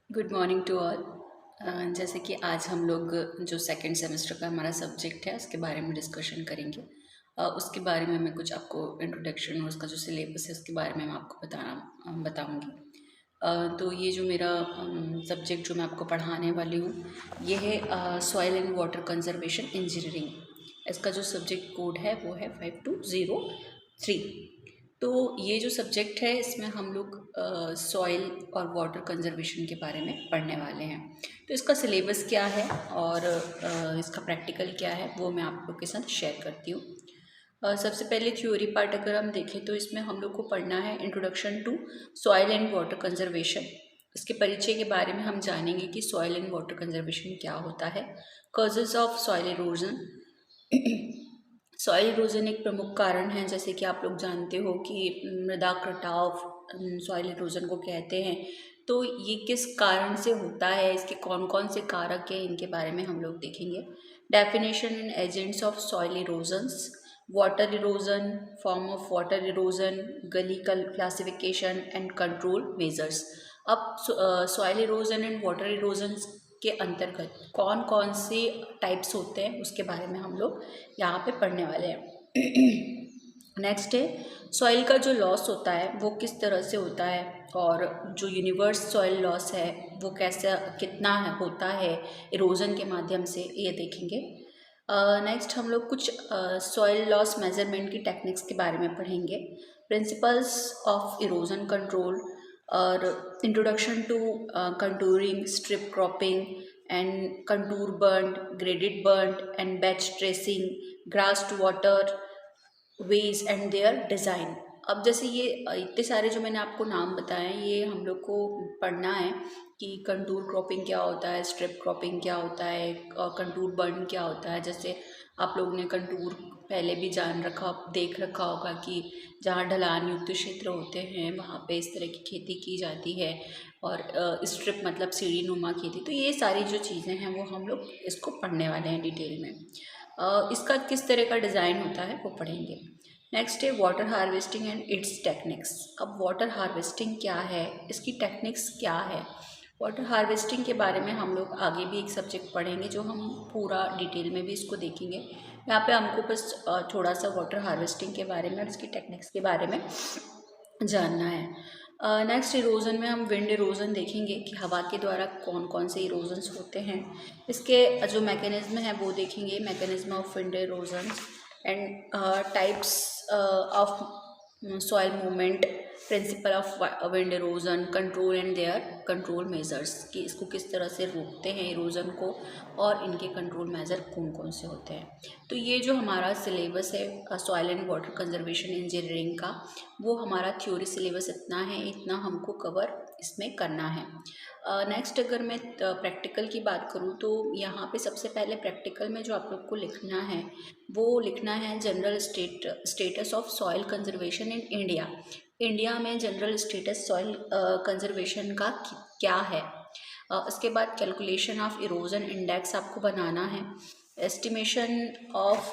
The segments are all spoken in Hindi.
Good morning to all. जैसे कि आज हम लोग जो सेकंड सेमेस्टर का हमारा सब्जेक्ट है उसके बारे में डिस्कशन करेंगे। उसके बारे में मैं कुछ आपको इंट्रोडक्शन और उसका जो सिलेबस है उसके बारे में मैं आपको बताऊंगी। तो ये जो मेरा सब्जेक्ट जो मैं आपको पढ़ाने वाली हूँ ये है soil and water conservation engineering. इसका जो सब्जेक्ट कोड है वो है 5203। तो ये जो सब्जेक्ट है इसमें हम लोग सॉइल और वाटर कंजर्वेशन के बारे में पढ़ने वाले हैं। तो इसका सिलेबस क्या है और इसका प्रैक्टिकल क्या है वो मैं आप लोग के साथ शेयर करती हूँ। सबसे पहले थ्योरी पार्ट अगर हम देखें तो इसमें हम लोग को पढ़ना है introduction to soil and water conservation. इसके परिचय के बारे में हम जानेंगे कि सॉइल एंड वाटर कंजर्वेशन क्या होता है, causes of soil erosion. Soil erosion एक प्रमुख कारण है, जैसे कि आप लोग जानते हो कि मृदा कटाव सॉइल इरोजन को कहते हैं। तो ये किस कारण से होता है, इसके कौन कौन से कारक हैं, इनके बारे में हम लोग देखेंगे। Definition and agents of soil erosions, water erosion, form of water erosion, गली क्लासिफिकेशन एंड कंट्रोल मेजर्स। अब soil erosion and water erosion के अंतर्गत कौन कौन से टाइप्स होते हैं उसके बारे में हम लोग यहाँ पे पढ़ने वाले हैं। नेक्स्ट है सॉइल का जो लॉस होता है वो किस तरह से होता है, और जो यूनिवर्स सॉइल लॉस है वो कैसे कितना होता है इरोजन के माध्यम से, ये देखेंगे। नेक्स्ट हम लोग कुछ सॉइल लॉस मेजरमेंट की टेक्निक्स के बारे में पढ़ेंगे। प्रिंसिपल्स ऑफ इरोजन कंट्रोल और introduction to contouring, strip cropping and contour burn, graded burn and batch tracing, grass to water veg and there design. अब जैसे ये इतने सारे जो मैंने आपको नाम बताए हैं ये हम लोग को पढ़ना है कि कंटूर क्रॉपिंग क्या होता है, स्ट्रिप क्रॉपिंग क्या होता है, कंटूर बर्न क्या होता है। जैसे आप लोगों ने कंटूर पहले भी जान रखा देख रखा होगा कि जहाँ ढलान युक्त क्षेत्र होते हैं वहाँ पे इस तरह की खेती की जाती है, और स्ट्रिप मतलब सीढ़ी नुमा खेती। तो ये सारी जो चीज़ें हैं वो हम लोग इसको पढ़ने वाले हैं डिटेल में। इसका किस तरह का डिज़ाइन होता है वो पढ़ेंगे। नेक्स्ट है water harvesting and it's techniques. अब वाटर हार्वेस्टिंग क्या है, इसकी टेक्निक्स क्या है। वाटर हार्वेस्टिंग के बारे में हम लोग आगे भी एक सब्जेक्ट पढ़ेंगे जो हम पूरा डिटेल में भी इसको देखेंगे। यहाँ पे हमको बस थोड़ा सा वाटर हार्वेस्टिंग के बारे में और इसकी टेक्निक्स के बारे में जानना है। नेक्स्ट इरोजन में हम विंड इरोजन देखेंगे कि हवा के द्वारा कौन कौन से इरोजन्स होते हैं। इसके जो मैकेनिज्म है वो देखेंगे, mechanism of wind erosion and types of soil movement, principle of wind erosion, control and their control measures, कि इसको किस तरह से रोकते हैं इरोजन को और इनके कंट्रोल मेजर कौन कौन से होते हैं। तो ये जो हमारा सिलेबस है soil and water conservation engineering का, वो हमारा थ्योरी सिलेबस इतना है, इतना हमको कवर इसमें करना है। नेक्स्ट अगर मैं प्रैक्टिकल की बात करूँ तो यहाँ पे सबसे पहले प्रैक्टिकल में जो आप लोग को लिखना है वो लिखना है general status of soil conservation in India. India में जनरल स्टेटस सॉइल कंजर्वेशन का क्या है। उसके बाद कैलकुलेशन ऑफ इरोजन इंडेक्स आपको बनाना है। Estimation of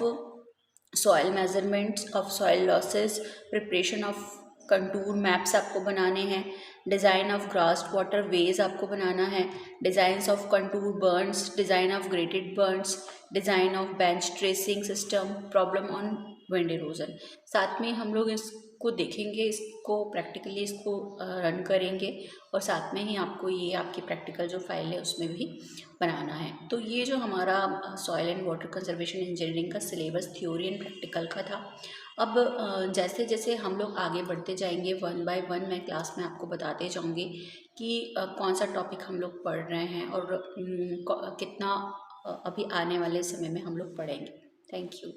soil measurements of soil losses, preparation of contour maps आपको बनाने हैं। Design of grass water veg आपको बनाना है। Designs of contour Burns, design of graded Burns, design of bench tracing system, problem on wind erosion. साथ में हम लोग इसको देखेंगे, इसको प्रैक्टिकली इसको रन करेंगे, और साथ में ही आपको ये आपकी प्रैक्टिकल जो फाइल है उसमें भी बनाना है। तो ये जो हमारा soil and water conservation engineering का सिलेबस थ्योरी एंड प्रैक्टिकल का था। अब जैसे जैसे हम लोग आगे बढ़ते जाएंगे वन बाय वन मैं क्लास में आपको बताते जाऊंगी कि कौन सा टॉपिक हम लोग पढ़ रहे हैं और कितना अभी आने वाले समय में हम लोग पढ़ेंगे। Thank you.